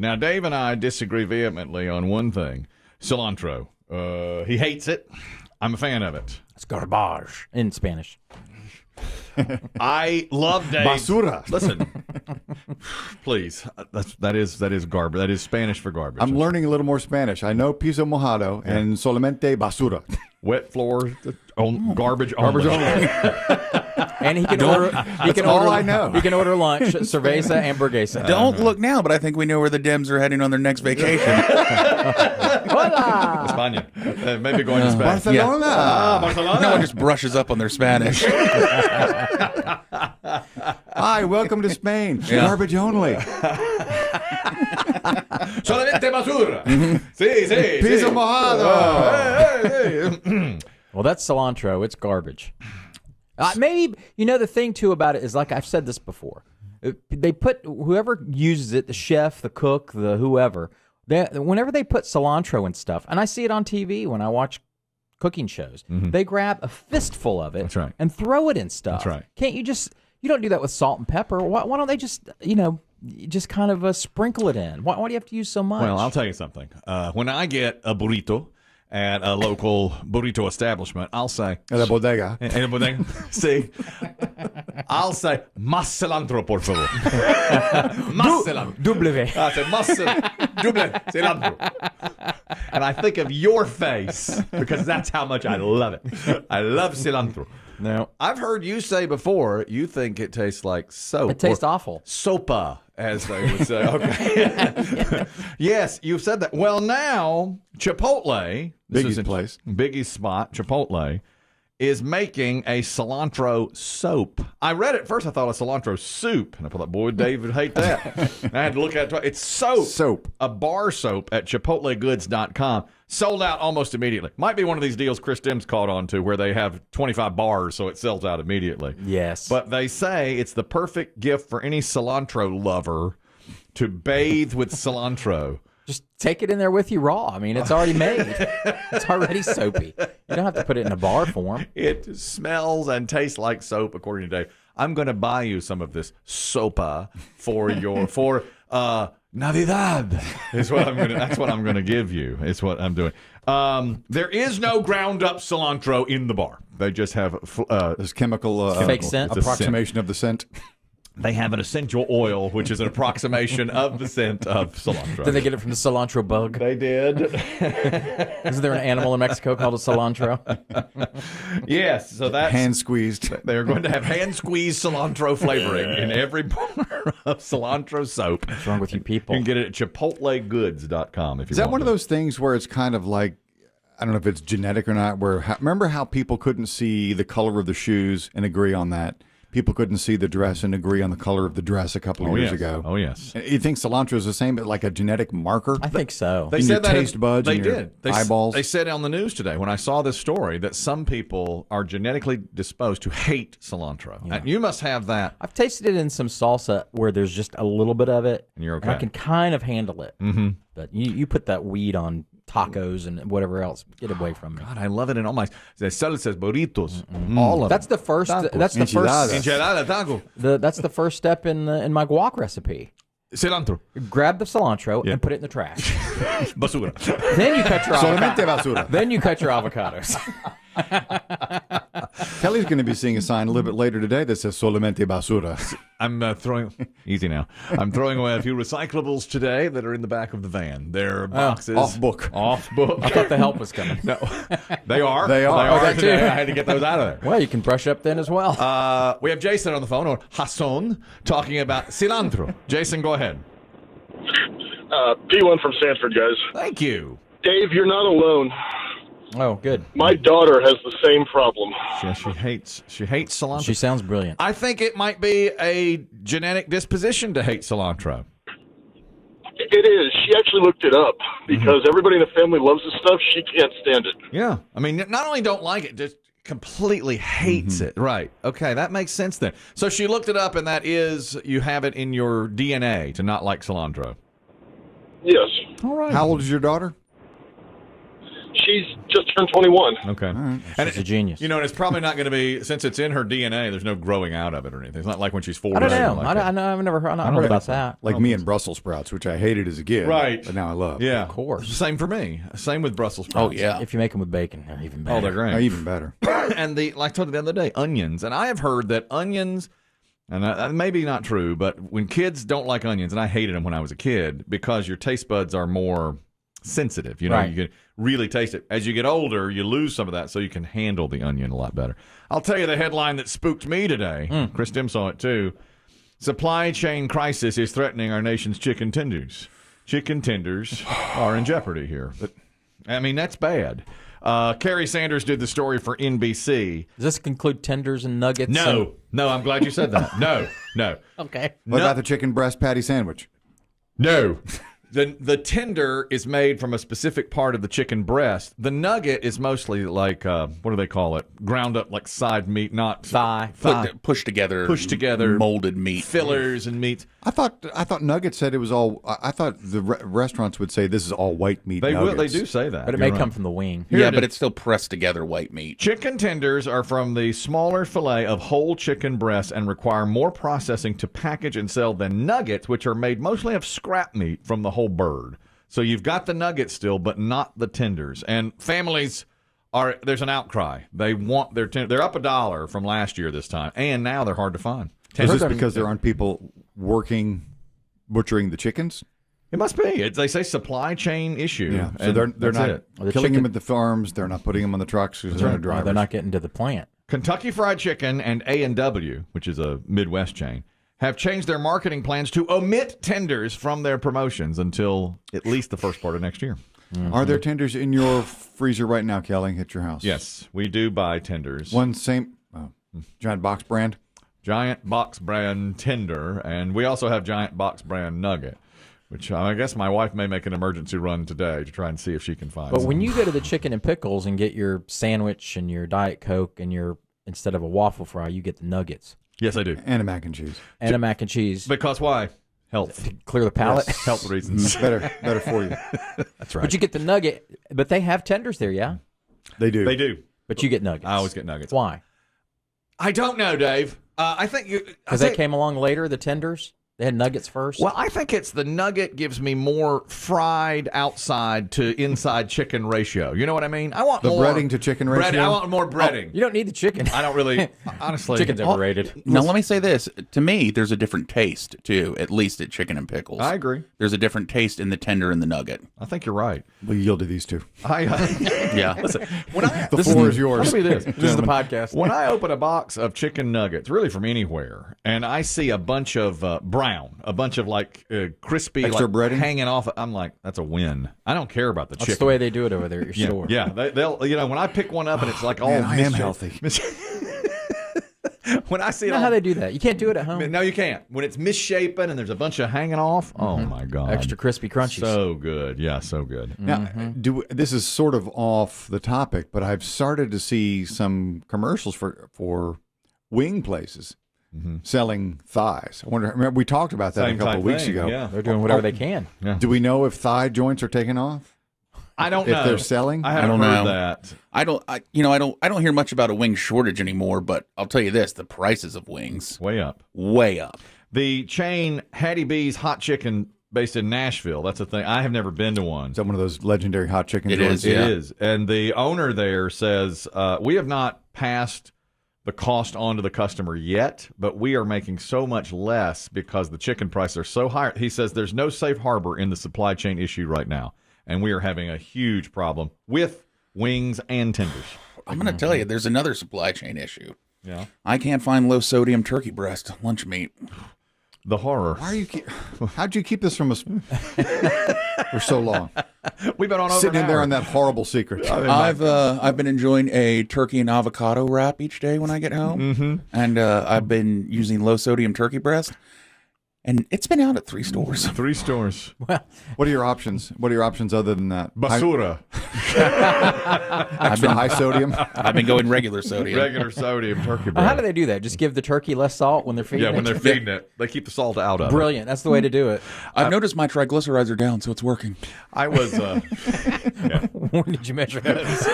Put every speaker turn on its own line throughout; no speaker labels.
Now, Dave and I disagree vehemently on one thing. Cilantro. He hates it. I'm a fan of it.
It's garbage in Spanish.
I love Dave.
Basura.
Listen, please. That is garbage. That is Spanish for garbage.
I'm learning a little more Spanish. I know piso mojado and solamente basura.
Wet floor, garbage only.
And he can order.
I know.
He can order lunch, cerveza and burguesa.
Don't look now, but I think we know where the Dems are heading on their next vacation.
España. Maybe going to Spain.
Barcelona.
Barcelona.
No one just brushes up on their Spanish.
Hi, welcome to Spain. Garbage only.
Solamente basura. Sí, sí.
Piso mojado.
Well, that's cilantro. It's garbage. Maybe, the thing, too, about it is, like I've said this before, they put, whoever uses it, the chef, the cook, the whoever, whenever they put cilantro and stuff, and I see it on TV when I watch cooking shows, they grab a fistful of it and throw it in stuff.
That's right.
Can't you you don't do that with salt and pepper. Why don't they just, just kind of sprinkle it in? Why do you have to use so much?
Well, I'll tell you something. When I get a burrito at a local burrito establishment, I'll say...
En la bodega.
En la bodega. See? I'll say, más cilantro, por favor. Más cilantro.
W.
I say, más cilantro. And I think of your face, because that's how much I love it. I love cilantro.
No.
I've heard you say before, you think it tastes like soap.
It tastes awful.
Sopa, as they would say. Okay. Yes, you've said that. Well, now, Chipotle,
Biggie's place.
Biggie's spot, Chipotle, is making a cilantro soap. I read it first, I thought a cilantro soup. And I thought, boy, Dave would hate that. And I had to look at it. It's soap.
Soap.
A bar soap at chipotlegoods.com. Sold out almost immediately. Might be one of these deals Chris Demm's caught on to where they have 25 bars, so it sells out immediately.
Yes.
But they say it's the perfect gift for any cilantro lover to bathe with cilantro.
Just take it in there with you raw. I mean, it's already made. It's already soapy. You don't have to put it in a bar form.
It smells and tastes like soap, according to Dave. I'm going to buy you some of this sopa for your Navidad. Is what I'm going to. That's what I'm going to give you. It's what I'm doing. There is no ground up cilantro in the bar. They just have
This chemical
Fake scent.
approximation of the scent.
They have an essential oil, which is an approximation of the scent of cilantro.
Did they get it from the cilantro bug?
They did.
Isn't there an animal in Mexico called a cilantro?
Yes, so that's
Hand squeezed.
They're going to have hand squeezed cilantro flavoring in every bar of cilantro soap.
What's wrong with you people?
You can get it at chipotlegoods.com if you want.
Is that one of those things where it's kind of like, I don't know if it's genetic or not, where remember how people couldn't see the color of the shoes and agree on that? People couldn't see the dress and agree on the color of the dress a couple of years ago.
Oh, yes.
You think cilantro is the same, but like a genetic marker?
I think so.
They
in
said
your
that
taste buds
They
and your
did.
eyeballs?
They said on the news today, when I saw this story, that some people are genetically disposed to hate cilantro.
Yeah.
And you must have that.
I've tasted it in some salsa where there's just a little bit of it.
And you're okay.
And I can kind of handle it. Mm-hmm. But you put that weed on tacos and whatever else. Get away from me.
God, I love it in all my salsas, burritos, all of
That's
them.
the first.
Tacos.
That's the
Enchiladas.
first.
Enchilada, taco,
That's the first step in my guac recipe.
cilantro,
Grab the cilantro and put it in the trash.
basura.
Then you cut your
Solamente
avocado.
basura.
Then you cut your avocados.
Kelly's going to be seeing a sign a little bit later today that says solamente basura.
I'm throwing easy now. I'm throwing away a few recyclables today that are in the back of the van. They're boxes
Off book.
Off book.
I thought the help was coming.
No, they are.
They are.
Oh, they
today.
too.
I had to get those out of there.
Well, you can brush up then as well.
We have Jason on the phone, or Hassan, talking about cilantro. Jason, go ahead.
P1 from Sanford, guys.
Thank you.
Dave, you're not alone.
Oh, good.
My daughter has the same problem.
Yeah, she hates cilantro.
She sounds brilliant.
I think it might be a genetic disposition to hate cilantro.
It is. She actually looked it up because everybody in the family loves this stuff. She can't stand it.
Yeah. I mean, not only don't like it, just completely hates it. Right. Okay, that makes sense then. So she looked it up, and that is, you have it in your DNA to not like cilantro.
Yes.
All right.
How old is your daughter?
She's just turned 21.
Okay.
Right.
And
She's a genius.
You know, and it's probably not going to be, since it's in her DNA, there's no growing out of it or anything. It's not like when she's 40.
I don't
or
know.
anything like that.
I've never heard,
don't
heard about
think so.
that.
Like me and Brussels sprouts, which I hated as a kid.
Right.
But now I love.
Yeah.
Of course.
Same for me. Same with Brussels sprouts.
Oh, yeah.
If you make them with bacon, they're even better.
Oh, they're great.
Even better.
And like I told you the other day, onions. And I have heard that onions, and maybe not true, but when kids don't like onions, and I hated them when I was a kid, because your taste buds are more sensitive. You know,
Right.
you can really taste it. As you get older, you lose some of that, so you can handle the onion a lot better. I'll tell you the headline that spooked me today. Chris Demm saw it too. Supply chain crisis is threatening our nation's chicken tenders. Chicken tenders are in jeopardy here. But, I mean, that's bad. Kerry Sanders did the story for NBC.
Does this include tenders and nuggets?
No, I'm glad you said that. No.
Okay.
What about the chicken breast patty sandwich?
No. The tender is made from a specific part of the chicken breast. The nugget is mostly like, what do they call it? Ground up like side meat, not
Thigh.
Pushed together, molded meat,
fillers and meats.
I thought Nuggets said it was all. I thought the restaurants would say this is all white meat.
They
nuggets.
will. They do say that.
But it
You're
may
right.
come from the wing.
Here
yeah,
it
but
is.
it's still pressed together white meat.
Chicken tenders are from the smaller fillet of whole chicken breasts and require more processing to package and sell than nuggets, which are made mostly of scrap meat from the whole bird. So you've got the nuggets still, but not the tenders. And families there's an outcry. They want their they're up $1 from last year this time, and now they're hard to find.
Is this because there aren't people butchering the chickens?
It must be. They say supply chain issue.
Yeah, so
and
they're
that's
not
it.
The
killing
chicken-
them at the farms. They're not putting them on the trucks because they're no drivers.
They're not getting to the plant.
Kentucky Fried Chicken and A&W, which is a Midwest chain, have changed their marketing plans to omit tenders from their promotions until at least the first part of next year.
Are there tenders in your freezer right now, Kelly, at your house?
Yes, we do buy tenders.
One same giant box brand.
Giant box brand tender, and we also have giant box brand nugget, which I guess my wife may make an emergency run today to try and see if she can find.
But
some.
when you go to the Chicken and Pickles and get your sandwich and your Diet Coke and instead of a waffle fry, you get the nuggets
Yes, I do.
And a mac and cheese.
and a mac and cheese.
Because why? Health.
Clear the palate.
Health reasons.
Better for you.
That's right.
But you get the nugget. But they have tenders there, yeah?
They do.
They do.
But you get nuggets.
I always get nuggets.
Why?
I don't know, Dave. I think you.
Because they came along later, the tenders? They had nuggets first?
Well, I think it's the nugget gives me more fried outside to inside chicken ratio. You know what I mean? I want
The
more
breading to chicken
bread-
ratio?
I want more breading.
You don't need the chicken.
I don't really, honestly.
Chicken's overrated.
Now, let me say this. To me, there's a different taste, too, at least at Chicken and Pickles.
I agree.
There's a different taste in the tender and the nugget.
I think you're right.
We yield to these two.
Yeah.
Listen, when I,
The floor is yours.
Tell me this.
This is the podcast.
When I open a box of chicken nuggets, really from anywhere, and I see a bunch of brown, a bunch of like crispy,
Extra
like
breading?
hanging off, I'm like, that's a win. I don't care about the
That's
chicken.
the way they do it over there at your store.
Yeah, they'll. When I pick one up and it's like all
Man, I am
misshapen-
healthy.
when I see
You
it
know
all,
how they do that? You can't do it at home.
no, you can't. When it's misshapen and there's a bunch of hanging off, oh my god,
Extra crispy crunchies.
so good. Yeah, so good.
Now, this is sort of off the topic, but I've started to see some commercials for wing places selling thighs. I wonder. Remember, we talked about that
Same
a couple
type
of weeks
thing,
ago.
Yeah,
They're doing whatever they can.
Do we know if thigh joints are taking off?
I don't
If
know.
they're selling?
I haven't
I don't
heard
know.
that.
I don't hear much about a wing shortage anymore, but I'll tell you this, the prices of wings,
Way up.
way up.
The chain Hattie B's Hot Chicken, based in Nashville. That's a thing. I have never been to one.
Is that one of those legendary hot chicken
It
joints?
is, yeah.
It is. And the owner there says, we have not passed the cost on to the customer yet, but we are making so much less because the chicken prices are so high. He says there's no safe harbor in the supply chain issue right now, and we are having a huge problem with wings and tenders.
I'm going to tell you, there's another supply chain issue.
Yeah.
I can't find low sodium turkey breast lunch meat.
The horror.
Why are you? How'd you keep this from us for so long?
We've been on over
Sitting
an
in there
hour.
on that horrible secret.
I've been enjoying a turkey and avocado wrap each day when I get home, and I've been using low sodium turkey breast. And it's been out at 3 stores.
3 stores.
What are your options? What are your options other than that?
Basura.
Extra high sodium.
I've been going regular sodium.
Regular sodium turkey bread.
Well, how do they do that? Just give the turkey less salt when they're feeding it?
when they're feeding it. They keep the salt out of it.
Brilliant. That's the way to do it.
I've noticed my triglycerides are down, so it's working.
I was
When did you measure those?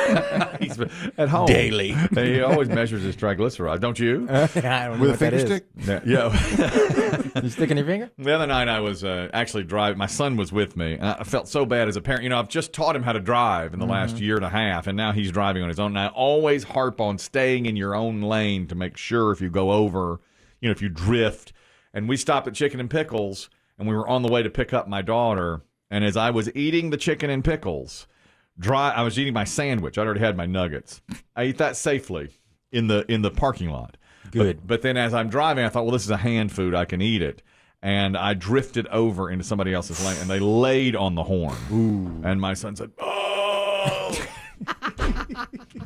he's at home.
Daily.
He always measures his triglycerides, don't you?
I don't know
With a
what that
finger
is.
stick?
Yeah.
You sticking your finger?
The other night I was actually driving. My son was with me. And I felt so bad as a parent. You know, I've just taught him how to drive in the last year and a half, and now he's driving on his own. And I always harp on staying in your own lane to make sure if you go over, you know, if you drift. And we stopped at Chicken and Pickles, and we were on the way to pick up my daughter. And as I was eating the chicken and pickles, I was eating my sandwich. I already had my nuggets. I ate that safely in the parking lot.
Good.
But then as I'm driving, I thought, well, this is a hand food. I can eat it. And I drifted over into somebody else's lane, and they laid on the horn. Ooh. And my son said, oh!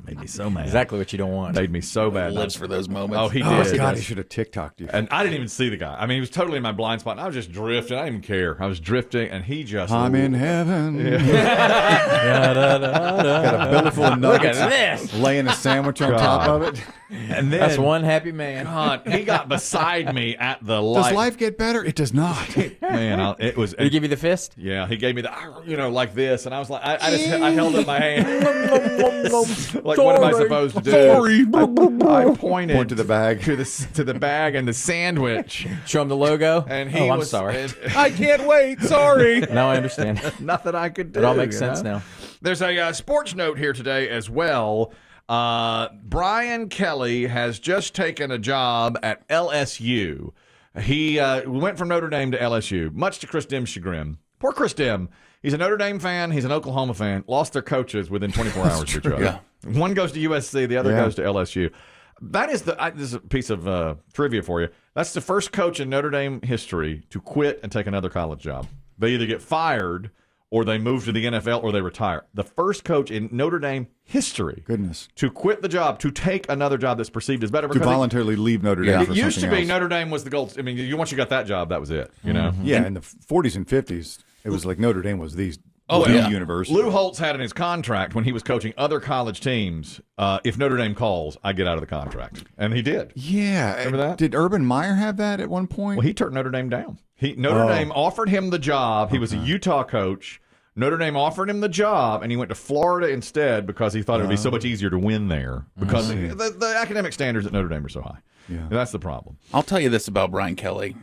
Made me so mad.
Exactly what you don't want.
Made me so bad.
Lives for those moments.
Oh, he
Oh,
did.
God, he should have TikToked you.
And I didn't even see the guy. I mean, he was totally in my blind spot. And I was just drifting. I didn't even care. I was drifting, and he just...
I'm in heaven. Got a belly full of nuggets.
Look at this.
Laying a sandwich on top of it.
And then,
That's one happy man.
God, he got beside me at the light.
Does life get better? It does not.
Man, it was...
Did he give you the fist?
Yeah, he gave me the, you know, like this, and I was like, I held up my hand. Like, what am I supposed to do?
Sorry.
I pointed
Point to the bag.
to the bag and the sandwich,
Show him the logo.
and he
I'm
was
sorry.
I can't wait. Sorry.
Now I understand.
nothing I could do.
It all makes
you
sense
know?
now.
There's a sports note here today as well. Brian Kelly has just taken a job at LSU. He went from Notre Dame to LSU, much to Chris Demm's chagrin. Poor Chris Demm. He's a Notre Dame fan. He's an Oklahoma fan. Lost their coaches within 24 hours to each other.
Yeah.
One goes to USC. The other goes to LSU. That is this is a piece of trivia for you. That's the first coach in Notre Dame history to quit and take another college job. They either get fired or they move to the NFL or they retire. The first coach in Notre Dame history
Goodness.
to quit the job, to take another job that's perceived as better.
To
because
voluntarily leave Notre Dame for
it used to
something
be
else.
Notre Dame was the gold. I mean, once you got that job, that was it. You know.
Yeah, in the 40s and 50s, it was like Notre Dame was the
yeah.
university.
Lou Holtz had in his contract when he was coaching other college teams, if Notre Dame calls, I get out of the contract. And he did.
Yeah.
Remember that?
Did Urban Meyer have that at one point?
Well, he turned Notre Dame down. Notre Dame offered him the job. He was a Utah coach. Notre Dame offered him the job, and he went to Florida instead because he thought it would be so much easier to win there because the academic standards at Notre Dame are so high.
Yeah.
And that's the problem.
I'll tell you this about Brian Kelly.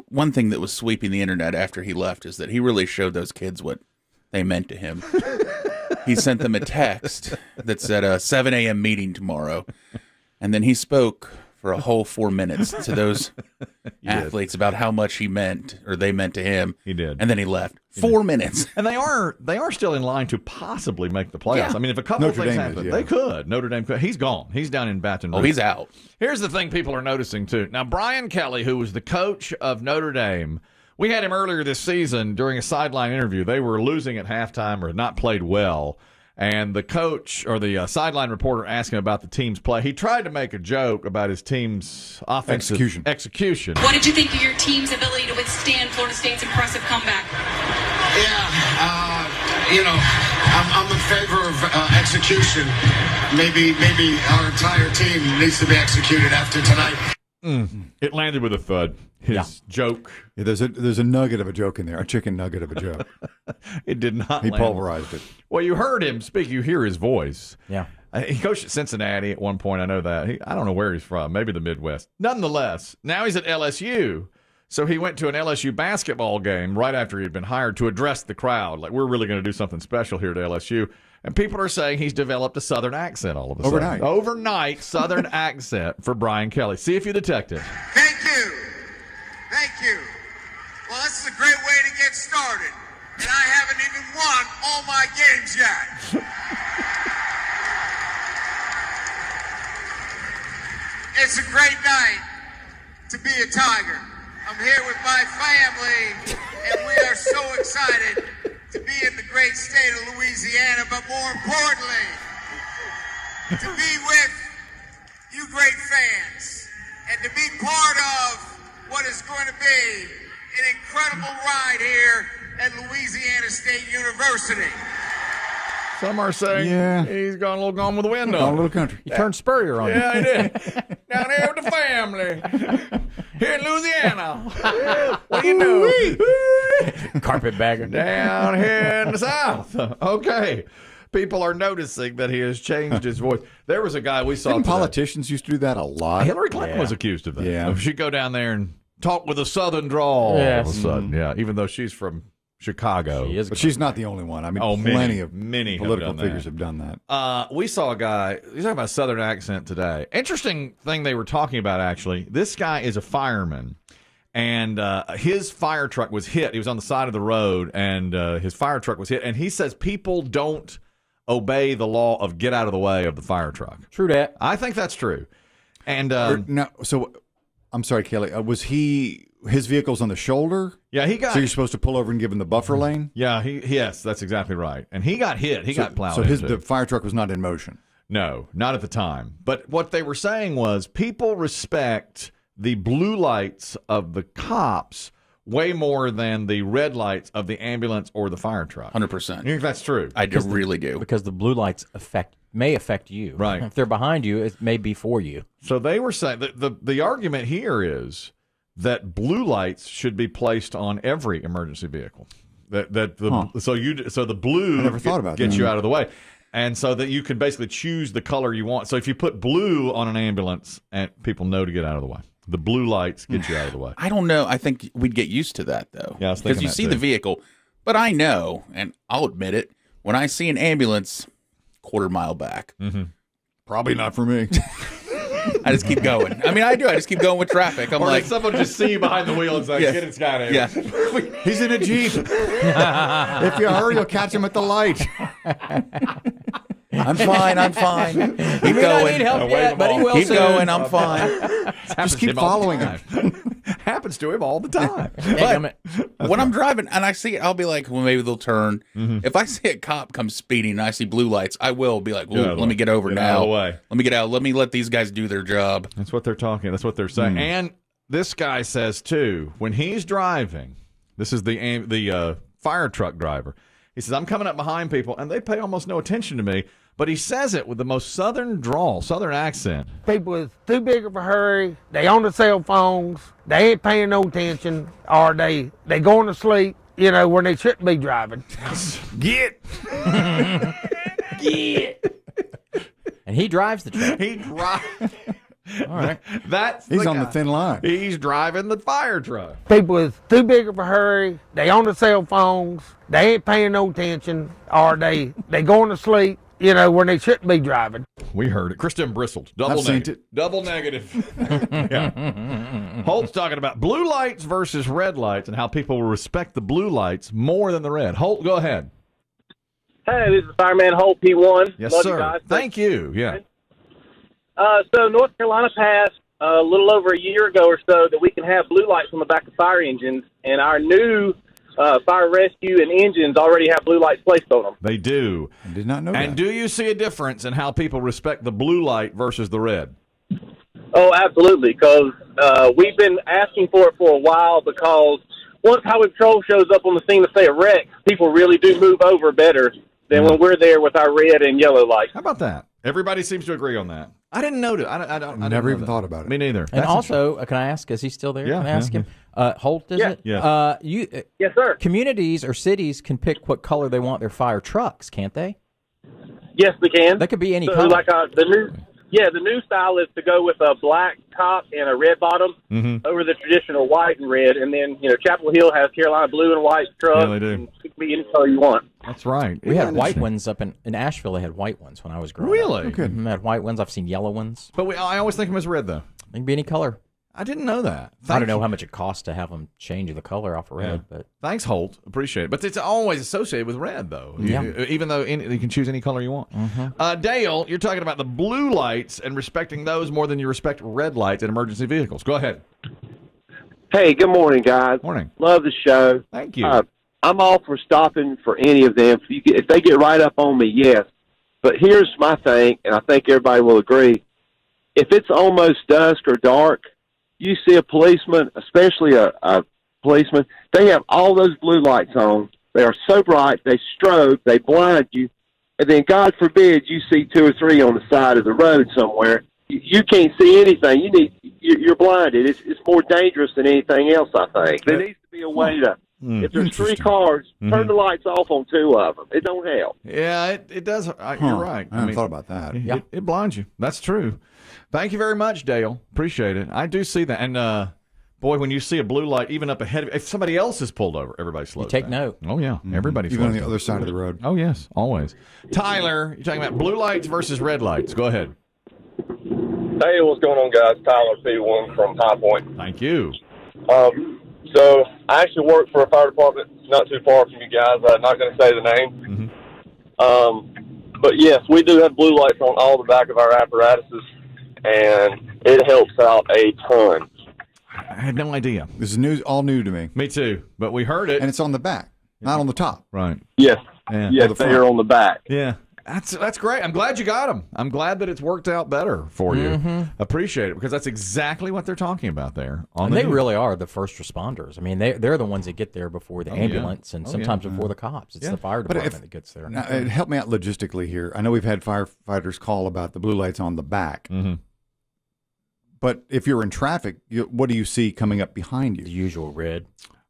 One thing that was sweeping the internet after he left is that he really showed those kids what they meant to him. He sent them a text that said a 7 a.m. meeting tomorrow, and then he spoke for a whole 4 minutes to those athletes about how much he meant or they meant to him.
He did.
And then he left. 4 minutes.
And they are still in line to possibly make the playoffs.
Yeah.
I mean, if a couple of
Notre
things
Dame is,
happen,
yeah.
they could. Notre Dame could. He's gone. He's down in Baton Rouge.
Oh, he's out.
Here's the thing people are noticing, too. Now, Brian Kelly, who was the coach of Notre Dame, we had him earlier this season during a sideline interview. They were losing at halftime or had not played well. And the coach or the sideline reporter asked him about the team's play. He tried to make a joke about his team's offensive execution.
What did you think of your team's ability to withstand Florida State's impressive comeback?
I'm in favor of execution. Maybe our entire team needs to be executed after tonight.
It landed with a thud. His joke.
Yeah, there's a nugget of a joke in there, a chicken nugget of a joke.
It did not
He
land.
pulverized it.
Well, you heard him speak. You hear his voice.
Yeah.
He coached at Cincinnati at one point. I know that. I don't know where he's from. Maybe the Midwest. Nonetheless, now he's at LSU. So he went to an LSU basketball game right after he'd been hired to address the crowd. Like, we're really going to do something special here at LSU. And people are saying he's developed a Southern accent all of a sudden. Overnight Southern accent for Brian Kelly. See if you detect it.
Thank you. Well, this is a great way to get started. And I haven't even won all my games yet. It's a great night to be a Tiger. I'm here with my family, and we are so excited to be in the great state of Louisiana, but more importantly, to be with you great fans, and to be part of what is going to be an incredible ride here at Louisiana State University.
Some are saying he's gone a little gone with the wind
Gone a
on.
little country.
You turned Spurrier on.
Yeah, he did. Down here with the family. Here in Louisiana. What do you know?
Carpetbagger.
Down here in the South. Okay. People are noticing that he has changed his voice. There was a guy we saw
Didn't
today.
politicians used to do that a lot?
Hillary Clinton was accused of that.
Yeah.
She'd go down there and talk with a Southern drawl
Yes.
all of a sudden. Yeah, even though she's from Chicago.
She is.
But she's not the only one. I mean,
Oh,
plenty of
many
political
have done
figures
that.
have done that.
We saw a guy, he's talking about a Southern accent today. Interesting thing they were talking about, actually. This guy is a fireman, and his fire truck was hit. He was on the side of the road, and his fire truck was hit. And he says people don't obey the law of get out of the way of the fire truck.
True that.
I think that's true. And
No, so I'm sorry, Kelly. Was his vehicle's on the shoulder?
yeah, he got.
So you're supposed to pull over and give him the buffer lane?
Yeah, yes, that's exactly right. And he got hit. He got plowed
So
into.
the fire truck was not in motion.
No, not at the time. But what they were saying was people respect the blue lights of the cops way more than the red lights of the ambulance or the fire truck.
100%.
You think that's true?
I really do.
Because the blue lights may affect you.
Right.
If they're behind you, it may be for you.
So they were saying that the argument here is that blue lights should be placed on every emergency vehicle. So the blue
I never thought about
gets
that.
you out of the way. And so that you can basically choose the color you want. So if you put blue on an ambulance, and people know to get out of the way. The blue lights get you out of the way.
I don't know. I think we'd get used to that, though.
Yeah, I was
because
thinking
you
that
see
too.
the vehicle. But I know, and I'll admit it, when I see an ambulance quarter mile back,
Probably not for me.
I just keep going. I mean, I do. I just keep going with traffic. I'm
Or
like,
did someone just see you behind the wheel and say,
Yeah.
get in Scott out
yeah.
He's in a Jeep. If you hurry, you'll catch him at the light.
I'm fine. I'm fine. Keep
He may not
going.
need help
wave
yet,
them
but he
off.
will
Keep
soon.
going. I'm fine.
Just keep following him.
Happens to him all the time.
But when I'm driving and I see it, I'll be like, well, maybe they'll turn. If I see a cop come speeding and I see blue lights, I will be like,
Get out of
ooh,
the
let me
way.
get over
Get
now.
out of the way.
Let me get out. Let me let these guys do their job.
That's what they're talking. That's what they're saying. And this guy says too, when he's driving, this is the fire truck driver. He says, I'm coming up behind people, and they pay almost no attention to me. But he says it with the most southern drawl, southern accent.
People is too big of a hurry. They on the cell phones. They ain't paying no attention, or they going to sleep. You know, when they shouldn't be driving.
Get.
And he drives the truck.
He drives.
All right.
He's on the thin line.
He's driving the fire truck.
People is too big of a hurry. They on the cell phones. They ain't paying no attention, or they going to sleep. You know, when they shouldn't be driving.
We heard it. Kristen bristled. Double
I've seen
negative. Double negative. Yeah. Holt's talking about blue lights versus red lights and how people will respect the blue lights more than the red. Holt, go ahead.
Hey, this is Fireman Holt P1.
Yes,
Love
sir.
You guys.
Thank you. Yeah.
So North Carolina passed a little over a year ago or so that we can have blue lights on the back of fire engines, and our new fire rescue and engines already have blue lights placed on them.
They do.
I did not know
And
that.
do you see a difference in how people respect the blue light versus the red?
Oh, absolutely, because we've been asking for it for a while, because once Highway Patrol shows up on the scene to say a wreck, people really do move over better than when we're there with our red and yellow lights.
How about that? Everybody seems to agree on that. I didn't know that. I didn't
Never
know
even
that.
thought about it.
Me neither.
And also, can I ask, is he still there?
Yeah,
Can I ask
yeah,
him? Holt, is
Yeah.
it?
Yeah.
Yes, sir.
Communities or cities can pick what color they want their fire trucks, can't they?
Yes, we can.
That could be any
So,
color.
like the new style is to go with a black top and a red bottom over the traditional white and red, and then Chapel Hill has Carolina blue and white trucks.
Yeah, they do.
And it can be any color you want.
That's right.
We had white ones up in Asheville. They had white ones when I was growing
Really?
up. They had white ones. I've seen yellow ones.
But I always think of them as red, though.
They can be any color.
I didn't know that.
I don't know how much it costs to have them change the color off of red, but
Thanks, Holt. Appreciate it. But it's always associated with red, though.
Yeah.
Even though you can choose any color you want. Dale, you're talking about the blue lights and respecting those more than you respect red lights in emergency vehicles. Go ahead.
Hey, good morning, guys.
Morning.
Love the show.
Thank you.
I'm all for stopping for any of them. If they get right up on me, yes. But here's my thing, and I think everybody will agree. If it's almost dusk or dark, you see a policeman, especially a policemen. They have all those blue lights on. They are so bright, they strobe, they blind you, and then God forbid you see 2 or 3 on the side of the road somewhere. You can't see anything. You're blinded. It's more dangerous than anything else, I think. There needs to be a way to, if there's 3 cars, turn the lights off on 2 of them. It don't help.
Yeah, it does. You're right.
I haven't thought about that.
It blinds you. That's true. Thank you very much, Dale. Appreciate it. I do see that. And, boy, when you see a blue light, even up ahead, if somebody else is pulled over, everybody slows
take
down.
note.
Oh, yeah. Everybody slows
Even on the
down.
other side of the road.
Oh, yes. Always. Tyler, you're talking about blue lights versus red lights. Go ahead.
Hey, what's going on, guys? Tyler P1 from High Point.
Thank you.
So I actually work for a fire department not too far from you guys. I'm not going to say the name. But, yes, we do have blue lights on all the back of our apparatuses, and it helps out a ton.
I had no idea.
This is all new to me.
Me too. But we heard it.
And it's on the back, not on the top.
Right.
Yes.
Yeah.
Yes, they are on the back.
Yeah. That's great. I'm glad you got them. I'm glad that it's worked out better for you. Appreciate it, because that's exactly what they're talking about there.
And they really are the first responders. I mean, they're the ones that get there before the ambulance and sometimes before the cops. It's the fire department that gets there.
Now, help me out logistically here. I know we've had firefighters call about the blue lights on the back. But if you're in traffic, what do you see coming up behind you?
The usual red.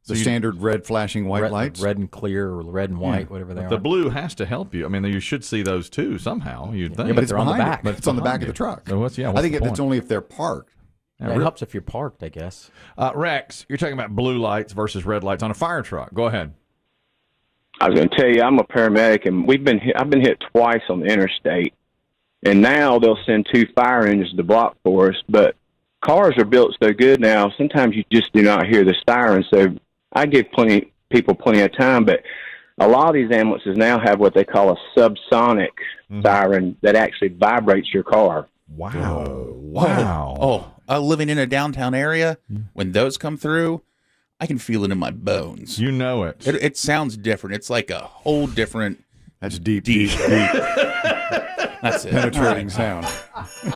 The standard red flashing white lights?
Red and clear or red and white, whatever they are.
The blue has to help you. I mean, you should see those too somehow, you'd think.
Yeah, but it's on the back.
But it's on the back of the truck.
So what's
I think it's only if they're parked.
Yeah, it helps if you're parked, I guess.
Rex, you're talking about blue lights versus red lights on a fire truck. Go ahead.
I was going to tell you, I'm a paramedic, and I've been hit twice on the interstate. And now they'll send 2 fire engines to block for us. But cars are built so good now, sometimes you just do not hear the sirens. So I give people plenty of time, but a lot of these ambulances now have what they call a subsonic siren that actually vibrates your car.
Wow.
Living in a downtown area, when those come through, I can feel it in my bones.
You know it.
It sounds different. It's like a whole different...
That's deep.
That's it.
Penetrating sound.